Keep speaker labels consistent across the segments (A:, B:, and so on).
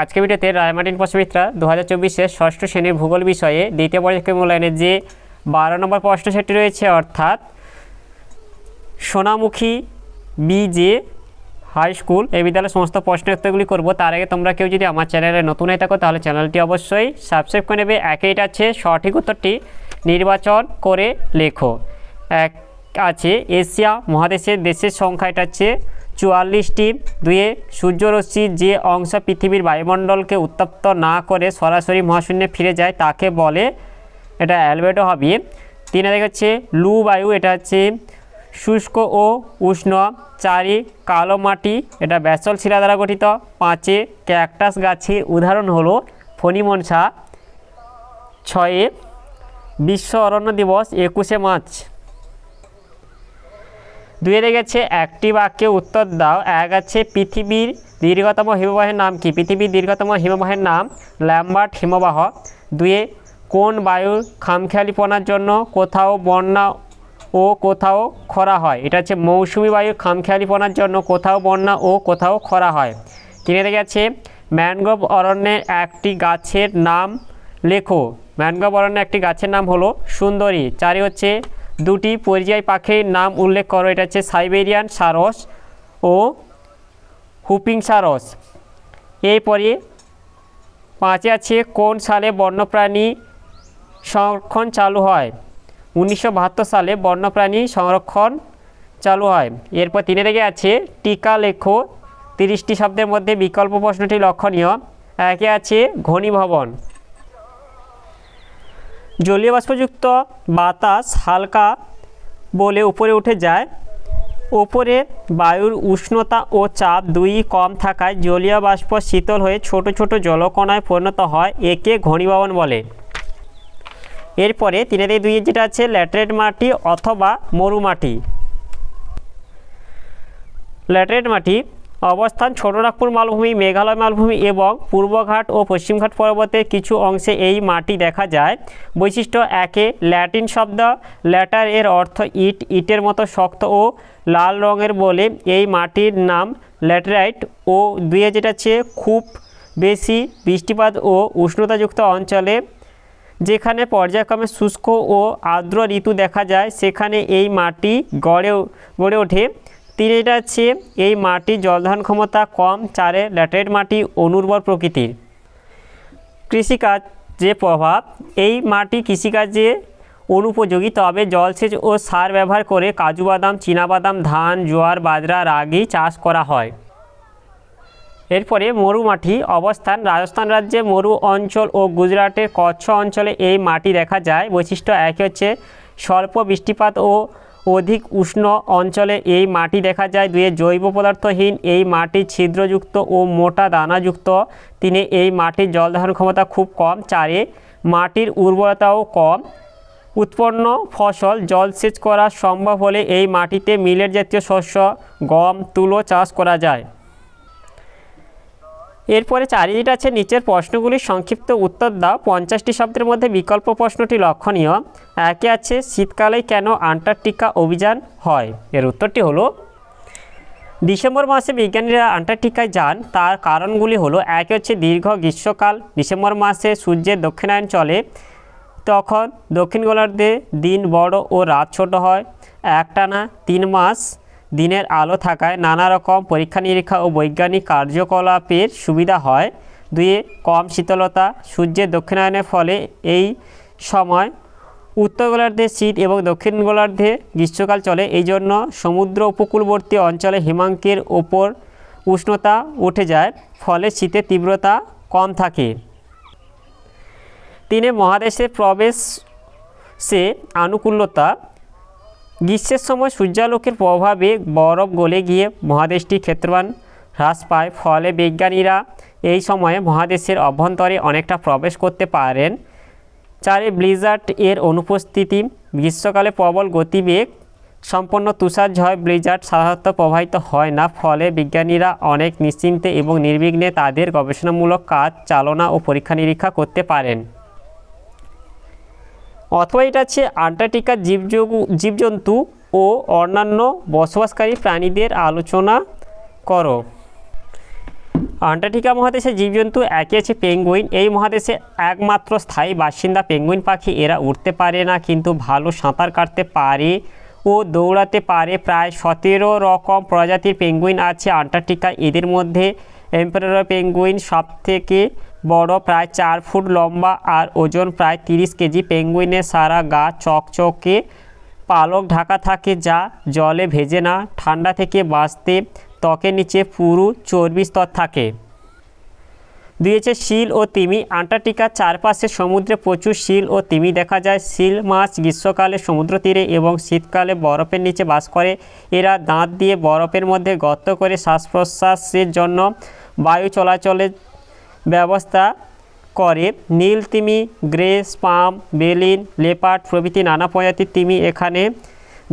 A: আজকে ভিডিওতে রায়মার্টিন প্রশ্নবিদরা 2024-এর ষষ্ঠ শ্রেণীর ভূগোল বিষয়ে দ্বিতীয় পর্যায়ক্রমিক মূল্যায়নের যে 12 নম্বর প্রশ্ন সেটটি রয়েছে, অর্থাৎ সোনামুখী বিজে হাই স্কুল এই বিদ্যালয়ের সমস্ত প্রশ্নের উত্তরগুলি করব। তার আগে তোমরা কেউ যদি আমার চ্যানেলে নতুন হয়ে থাকো তাহলে চ্যানেলটি অবশ্যই সাবস্ক্রাইব করে নেবে। একেই আছে সঠিক উত্তরটি নির্বাচন করে লেখো। এক আছে এশিয়া মহাদেশের দেশের সংখ্যা, এটা হচ্ছে 44টি। দুয়ে সূর্যরশ্মি যে অংশ পৃথিবীর বায়ুমণ্ডলকে উত্তপ্ত না করে সরাসরি মহাশূন্যে ফিরে যায় তাকে বলে, এটা অ্যালবেডো হবে। তিনে হচ্ছে লু বায়ু, এটা হচ্ছে শুষ্ক ও উষ্ণ। চারে কালো মাটি, এটা ব্যাসল্ট শিলা দ্বারা গঠিত। পাঁচে ক্যাকটাস গাছের উদাহরণ হলো ফণিমনসা। ছয়ে বিশ্ব অরণ্য দিবস 21শে মার্চ। দুয়ে গেছে একটি বাক্যে উত্তর দাও। এক আছে পৃথিবীর দীর্ঘতম হিমবাহের নাম কি? পৃথিবীর দীর্ঘতম হিমবাহের নাম ল্যাম্বার্ট হিমবাহ। দুয়ে কোন বায়ুর খামখেয়ালিপনার জন্য কোথাও বন্যা ও কোথাও খরা হয়? এটা হচ্ছে মৌসুমি বায়ুর খামখেয়ালিপনার জন্য কোথাও বন্যা ও কোথাও খরা হয়। তিনে গেছে ম্যানগ্রোভ অরণ্যের একটি গাছের নাম লেখো। ম্যানগ্রোভ অরণ্যের একটি গাছের নাম হলো সুন্দরী। চারে হচ্ছে দুটি পরিযায়ী পাখির নাম উল্লেখ করো। এটা হচ্ছে সাইবেরিয়ান সারস ও হুপিং সারস। এরপরে পাঁচে আছে কোন সালে বন্যপ্রাণী সংরক্ষণ চালু হয়? 1972 সালে বন্যপ্রাণী সংরক্ষণ চালু হয়। এরপর তিনে আছে টিকা লেখো। 30টি শব্দের মধ্যে বিকল্প প্রশ্নটি লক্ষণীয়। একে আছে ঘনীভবন। জলীয় বাষ্পযুক্ত বাতাস হালকা বলে উপরে উঠে যায়। উপরে বায়ুর উষ্ণতা ও চাপ দুই কম থাকায় জলীয় বাষ্প শীতল হয়ে ছোট ছোট জলকণায় পরিণত হয়, একে ঘনীভবন বলে। এরপরে তিনে দুই যেটা আছে ল্যাটেরাইট মাটি অথবা মরুমাটি। ল্যাটেরাইট মাটি অবস্থান ছোটনাগপুর মালভূমি, মেঘালয় মালভূমি এবং পূর্বঘাট ও পশ্চিমঘাট পর্বতের কিছু অংশে এই মাটি দেখা যায়। বৈশিষ্ট্য একে ল্যাটিন শব্দ ল্যাটার এর অর্থ ইট, ইটের মতো শক্ত ও লাল রঙের বলে এই মাটির নাম ল্যাটেরাইট। ও দুয়ে যেটা আছে খুব বেশি বৃষ্টিপাত ও উষ্ণতাযুক্ত অঞ্চলে যেখানে পর্যায়ক্রমে শুষ্ক ও আর্দ্র ঋতু দেখা যায় সেখানে এই মাটি গড়ে ওঠে। তিনে যেটা আছে এই মাটির জলধারণ ক্ষমতা কম। চারে ল্যাটেরাইট মাটি অনুর্বর প্রকৃতির। কৃষিকাজ যে প্রভাব, এই মাটি কৃষিকাজে অনুপযোগী, তবে জলসেচ ও সার ব্যবহার করে কাজু বাদাম, চীনাবাদাম, ধান, জোয়ার, বাজরা, রাগি চাষ করা হয়। এরপরে মরুমাটি অবস্থান রাজস্থান রাজ্যে মরু অঞ্চল ও গুজরাটের কচ্ছ অঞ্চলে এই মাটি দেখা যায়। বৈশিষ্ট্য একে হচ্ছে স্বল্প বৃষ্টিপাত ও অধিক উষ্ণ অঞ্চলে এই মাটি দেখা যায়। দুয়ে জৈব পদার্থহীন এই মাটি ছিদ্রযুক্ত ও মোটা দানাযুক্ত। তিনে এই মাটির জলধারণ ক্ষমতা খুব কম। চারে মাটির উর্বরতাও কম। উৎপন্ন ফসল জলসেচ করা সম্ভব হলে এই মাটিতে মিলেট জাতীয় শস্য, গম, তুলো চাষ করা যায়। এরপরে চারি যেটা আছে নিচের প্রশ্নগুলির সংক্ষিপ্ত উত্তর দাও। 50টি শব্দের মধ্যে বিকল্প প্রশ্নটি লক্ষণীয়। একে আছে শীতকালে কেন আন্টার্কটিকা অভিযান হয়? এর উত্তরটি হলো ডিসেম্বর মাসে বিজ্ঞানীরা আন্টার্কটিকায় যান, তার কারণগুলি হলো একে হচ্ছে দীর্ঘ গ্রীষ্মকাল, ডিসেম্বর মাসে সূর্যের দক্ষিণায়ন চলে, তখন দক্ষিণ গোলার্ধে দিন বড় ও রাত ছোট হয়। একটানা 3 মাস দিনের আলো থাকায় নানা রকম পরীক্ষা নিরীক্ষা ও বৈজ্ঞানিক কার্যকলাপের সুবিধা হয়। দুয়ে কম শীতলতা, সূর্যের দক্ষিণায়নের ফলে এই সময় উত্তর গোলার্ধে শীত এবং দক্ষিণ গোলার্ধে গ্রীষ্মকাল চলে, এই জন্য সমুদ্র উপকূলবর্তী অঞ্চলে হিমাঙ্কের ওপর উষ্ণতা উঠে যায়, ফলে শীতের তীব্রতা কম থাকে। তিনে মহাদেশে প্রবেশে আনুকূল্যতা, গ্রীষ্মের সময় সূর্যালোকের প্রভাবে বরফ গলে গিয়ে মহাদেশটির ক্ষেত্রফল হ্রাস পায়, ফলে বিজ্ঞানীরা এই সময়ে মহাদেশের অভ্যন্তরে অনেকটা প্রবেশ করতে পারেন। চারে ব্লিজার্ড এর অনুপস্থিতি, গ্রীষ্মকালে প্রবল গতিবেগ সম্পন্ন তুষারঝড় ব্লিজার্ড সাধারণত প্রবাহিত হয় না, ফলে বিজ্ঞানীরা অনেক নিশ্চিন্তে এবং নির্বিঘ্নে তাদের গবেষণামূলক কাজ চালনা ও পরীক্ষা নিরীক্ষা করতে পারেন। অথবা এটা আছে আন্টার্কটিকার জীবজন্তু ও অন্যান্য বসবাসকারী প্রাণীদের আলোচনা করো। আন্টার্কটিকা মহাদেশে জীবজন্তু একই আছে পেঙ্গুইন। এই মহাদেশে একমাত্র স্থায়ী বাসিন্দা পেঙ্গুইন পাখি। এরা উড়তে পারে না কিন্তু ভালো সাঁতার কাটতে পারে ও দৌড়াতে পারে। প্রায় 17 রকম প্রজাতির পেঙ্গুইন আছে আন্টার্কটিকায়। এদের মধ্যে এম্পারার পেঙ্গুইন সবথেকে বড়, প্রায় 4 ফুট লম্বা আর ওজন প্রায় 30 কেজি। পেঙ্গুইনের সারা গা চকচকে পালক ঢাকা থাকে যা জলে ভেজে না। ঠান্ডা থেকে বাঁচতে ত্বকের নিচে পুরু চর্বি স্তর থাকে। 2 হচ্ছে শিল ও তিমি। আন্টার্কটিকার চারপাশে সমুদ্রে প্রচুর শিল ও তিমি দেখা যায়। শিল মাছ গ্রীষ্মকালে সমুদ্র তীরে এবং শীতকালে বরফের নিচে বাস করে। এরা দাঁত দিয়ে বরফের মধ্যে গর্ত করে শ্বাস প্রশ্বাসের জন্য বায়ু চলাচলের ব্যবস্থা করে। নীল তিমি, গ্রে স্পাম, বেলিন, লেপার্ড প্রভৃতি নানা প্রজাতির তিমি এখানে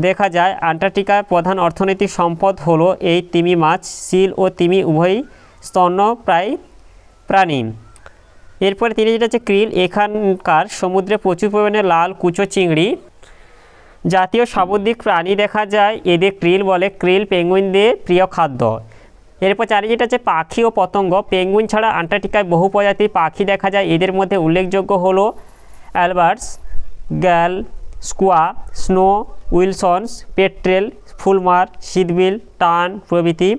A: দেখা যায়। আন্টার্কটিকার প্রধান অর্থনৈতিক সম্পদ হলো এই তিমি মাছ। শিল ও তিমি উভয়ই স্তন্যপ্রায়ী প্রাণী। এরপরে তিনি যেটা হচ্ছে ক্রিল। এখানকার সমুদ্রে প্রচুর পরিমাণে লাল কুচো চিংড়ি জাতীয় সামুদ্রিক প্রাণী দেখা যায়। এদের ক্রিল বলে। ক্রিল পেঙ্গুইনদের প্রিয় খাদ্য। এরপর 4 যেটা হচ্ছে পাখি ও পতঙ্গ। পেঙ্গুইন ছাড়া আন্টার্কটিকায় বহু প্রজাতির পাখি দেখা যায়। এদের মধ্যে উল্লেখযোগ্য হলো albatross, gull, skua, snow Wilson's, petrel, fulmar, sheathbill, tern প্রভৃতি।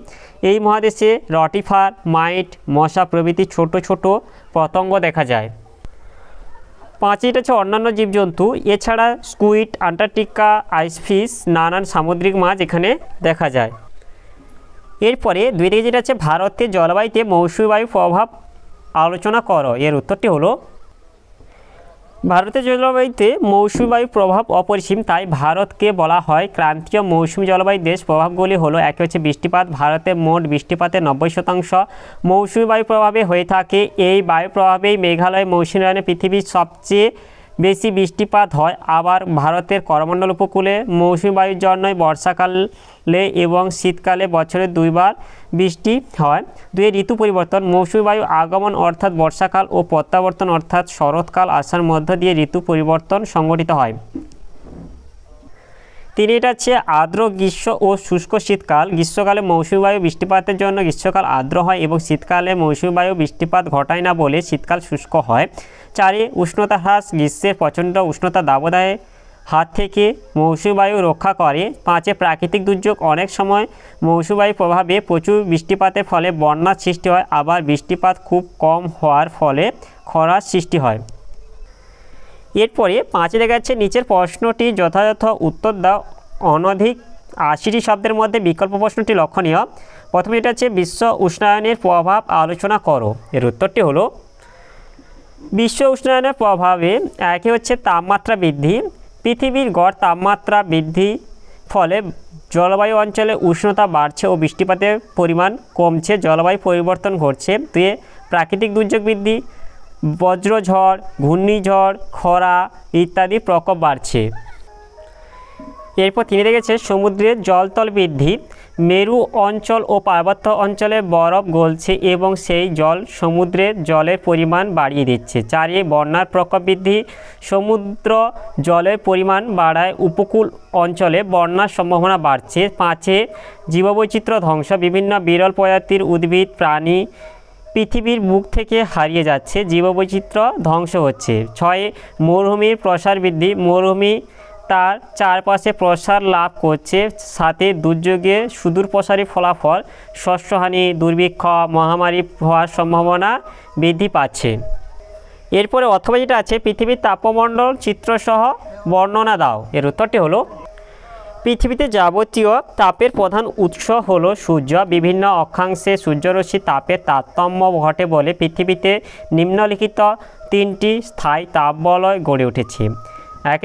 A: এই মহাদেশে রটিফার, মাইট, মশা প্রভৃতি ছোট ছোট পতঙ্গ দেখা যায়। 5 যেটা হচ্ছে অন্যান্য জীবজন্তু। এছাড়া স্কুইড, আন্টার্কটিকা আইসফিশ, নানান সামুদ্রিক মাছ এখানে দেখা যায়। এরপরে 2 থেকে যেটা আছে ভারতের জলবায়ুতে মৌসুমী বায়ুর প্রভাব আলোচনা করো। এর উত্তরটি হলো ভারতের জলবায়ুতে মৌসুমী বায়ুর প্রভাব অপরিসীম, তাই ভারতকে বলা হয় ক্রান্তীয় মৌসুমী জলবায়ু দেশ। প্রভাবগুলি হলো, একে হচ্ছে বৃষ্টিপাত। ভারতের মোট বৃষ্টিপাতের 90% মৌসুমী বায়ুর প্রভাবে হয়ে থাকে। এই বায়ু প্রভাবেই মেঘালয় মৌসুমী অরণ্যে পৃথিবীর সবচেয়ে বেশি বৃষ্টিপাত হয়। আবার ভারতের করমণ্ডল উপকূলে মৌসুমী বায়ুর জন্যই বর্ষাকালে এবং শীতকালে বছরে 2 বার বৃষ্টি হয়। 2 ঋতু পরিবর্তন। মৌসুমী বায়ু আগমন অর্থাৎ বর্ষাকাল ও প্রত্যাবর্তন অর্থাৎ শরৎকাল আসার মধ্য দিয়ে ঋতু পরিবর্তন সংঘটিত হয়। 3 এটা হচ্ছে আর্দ্র গ্রীষ্ম ও শুষ্ক শীতকাল। গ্রীষ্মকালে মৌসুমী বায়ু বৃষ্টিপাতের জন্য গ্রীষ্মকাল আর্দ্র হয় এবং শীতকালে মৌসুমী বায়ু বৃষ্টিপাত ঘটায় না বলে শীতকাল শুষ্ক হয়। 4 উষ্ণতা হ্রাস। গ্রীষ্মের প্রচণ্ড উষ্ণতা দাবদাহে হাত থেকে মৌসুমী বায়ু রক্ষা করে। 5 প্রাকৃতিক দুর্যোগ। অনেক সময় মৌসুমী বায়ুর প্রভাবে প্রচুর বৃষ্টিপাতের ফলে বন্যার সৃষ্টি হয়। আবার বৃষ্টিপাত খুব কম হওয়ার ফলে খরার সৃষ্টি হয়। এরপরে 5 দেখা যাচ্ছে নিচের প্রশ্নটি যথাযথ উত্তর দাও। অনধিক 80টি শব্দের মধ্যে বিকল্প প্রশ্নটি লক্ষণীয়। প্রথমে এটা হচ্ছে বিশ্ব উষ্ণায়নের প্রভাব আলোচনা করো। এর উত্তরটি হলো বিশ্ব উষ্ণায়নের প্রভাবে একে হচ্ছে তাপমাত্রা বৃদ্ধি। পৃথিবীর গড় তাপমাত্রা বৃদ্ধি ফলে জলবায়ু অঞ্চলে উষ্ণতা বাড়ছে ও বৃষ্টিপাতের পরিমাণ কমছে। জলবায়ু পরিবর্তন ঘটছে। 2 প্রাকৃতিক দুর্যোগ বৃদ্ধি। বজ্রঝড়, ঘূর্ণিঝড়, খরা ইত্যাদি প্রকোপ বাড়ছে। এরপর 3 দেখেছে সমুদ্রের জলতল বৃদ্ধি। মেরু অঞ্চল ও পার্বত্য অঞ্চলে বরফ গলছে এবং সেই জল সমুদ্রের জলের পরিমাণ বাড়িয়ে দিচ্ছে। 4 বন্যার প্রকোপ বৃদ্ধি। সমুদ্র জলের পরিমাণ বাড়ায় উপকূল অঞ্চলে বন্যার সম্ভাবনা বাড়ছে। 5 জীববৈচিত্র্য ধ্বংস। বিভিন্ন বিরল প্রজাতির উদ্ভিদ প্রাণী পৃথিবীর বুক থেকে হারিয়ে যাচ্ছে। জীববৈচিত্র্য ধ্বংস হচ্ছে। 6 মরুভূমির প্রসার বৃদ্ধি। মরুভূমি তার চারপাশে প্রসার লাভ করছে। 7 দুর্যোগে সুদূর প্রসারী ফলাফল। শস্যহানি, দুর্ভিক্ষ, মহামারী হওয়ার সম্ভাবনা বৃদ্ধি পাচ্ছে। এরপরে অথবা যেটা আছে পৃথিবীর তাপমণ্ডল চিত্রসহ বর্ণনা দাও। এর উত্তরটি হলো পৃথিবীতে যাবতীয় তাপের প্রধান উৎস হলো সূর্য। বিভিন্ন অক্ষাংশে সূর্যরশ্মির তাপের তারতম্য ঘটে বলে পৃথিবীতে নিম্নলিখিত 3টি স্থায়ী তাপবলয় গড়ে উঠেছে।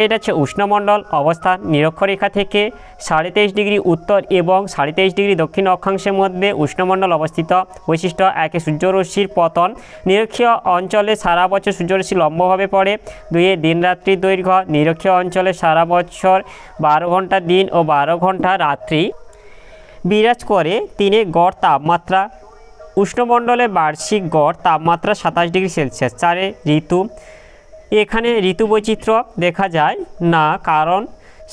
A: এটা হচ্ছে উষ্ণমণ্ডল। অবস্থান নিরক্ষরেখা থেকে 23.5 ডিগ্রি উত্তর এবং 23.5 ডিগ্রি দক্ষিণ অক্ষাংশের মধ্যে উষ্ণমণ্ডল অবস্থিত। বৈশিষ্ট্য 1 সূর্যরশ্মির পতন। নিরক্ষীয় অঞ্চলে সারা বছর সূর্যরশ্মি লম্বভাবে পড়ে। 2 দিনরাত্রির দৈর্ঘ্য। নিরক্ষীয় অঞ্চলে সারা বছর 12 ঘন্টা দিন ও 12 ঘন্টা রাত্রি বিরাজ করে। 3 গড় তাপমাত্রা। উষ্ণমণ্ডলে বার্ষিক গড় তাপমাত্রা 27 ডিগ্রি সেলসিয়াস। 4 ঋতু। এখানে ঋতু বৈচিত্র্য দেখা যায় না কারণ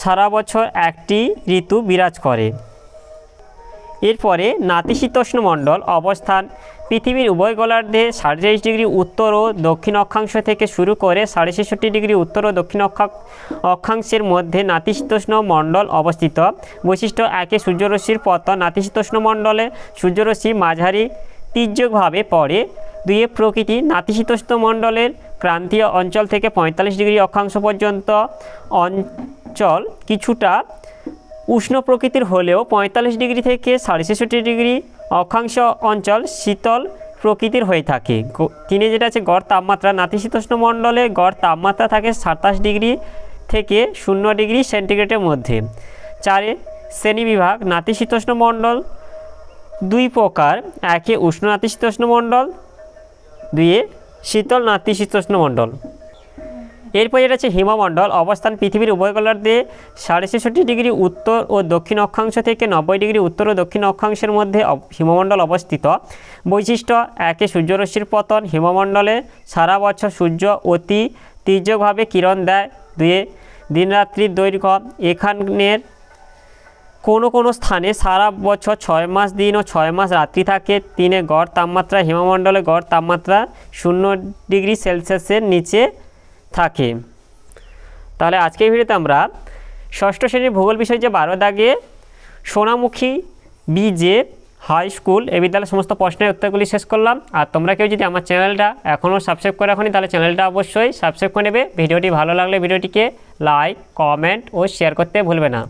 A: সারা বছর একটি ঋতু বিরাজ করে। এরপরে নাতিশীতোষ্ণ মণ্ডল অবস্থান পৃথিবীর উভয় গোলার্ধে 43 ডিগ্রি উত্তর ও দক্ষিণ অক্ষাংশ থেকে শুরু করে 66.5 ডিগ্রি উত্তর ও দক্ষিণ অক্ষাংশের মধ্যে নাতিশীতোষ্ণ মণ্ডল অবস্থিত। বৈশিষ্ট্য 1 সূর্যরশ্মির পতন নাতিশীতোষ্ণ মণ্ডলে সূর্যরশ্মি মাঝারি তির্যকভাবে পড়ে। 2 প্রকৃতি নাতিশীতোষ্ণ মণ্ডলের ক্রান্তীয় অঞ্চল থেকে 45 ডিগ্রি অক্ষাংশ পর্যন্ত অঞ্চল কিছুটা উষ্ণ প্রকৃতির হলেও 45 ডিগ্রি থেকে 66.5 ডিগ্রি অক্ষাংশ অঞ্চল শীতল প্রকৃতির হয়ে থাকে। 3 যেটা আছে গড় তাপমাত্রা নাতিশীতোষ্ণ মণ্ডলে গড় তাপমাত্রা থাকে 27 ডিগ্রি থেকে 0 ডিগ্রি সেন্টিগ্রেডের মধ্যে। 4 শ্রেণীবিভাগ নাতিশীতোষ্ণ মণ্ডল 2 প্রকার। 1 উষ্ণ নাতিশীতোষ্ণ মণ্ডল, 2 শীতল নাতিশীতোষ্ণ মণ্ডল। এরপর যেটা আছে হিমমণ্ডল অবস্থান পৃথিবীর উভয় গোলার্ধে 66.5 ডিগ্রি উত্তর ও দক্ষিণ অক্ষাংশ থেকে 90 ডিগ্রি উত্তর ও দক্ষিণ অক্ষাংশের মধ্যে হিমমণ্ডল অবস্থিত। বৈশিষ্ট্য 1 সূর্যরশ্মির পতন হিমমণ্ডলে সারা বছর সূর্য অতি তির্যকভাবে কিরণ দেয়। 2 দিনরাত্রির দৈর্ঘ্য এখানের কোনো স্থানে সারা বছর 6 মাস দিন ও 6 মাস রাত্রি থাকে। 3 গড় তাপমাত্রা হিমমণ্ডলে গড় তাপমাত্রা 0 ডিগ্রি সেলসিয়াসের নিচে থাকে। তাহলে আজকের ভিডিওতে আমরা ষষ্ঠ শ্রেণীর ভূগোল বিষয় যে 12 দাগে সোনামুখী বিজে হাই স্কুল এই বিদ্যালয়ের সমস্ত প্রশ্নের উত্তরগুলি শেষ করলাম। আর তোমরা কেউ যদি আমার চ্যানেলটা এখনও সাবস্ক্রাইব করে রাখোনি তাহলে চ্যানেলটা অবশ্যই সাবস্ক্রাইব করে নেবে। ভিডিওটি ভালো লাগলে ভিডিওটিকে লাইক, কমেন্ট ও শেয়ার করতে ভুলবে না।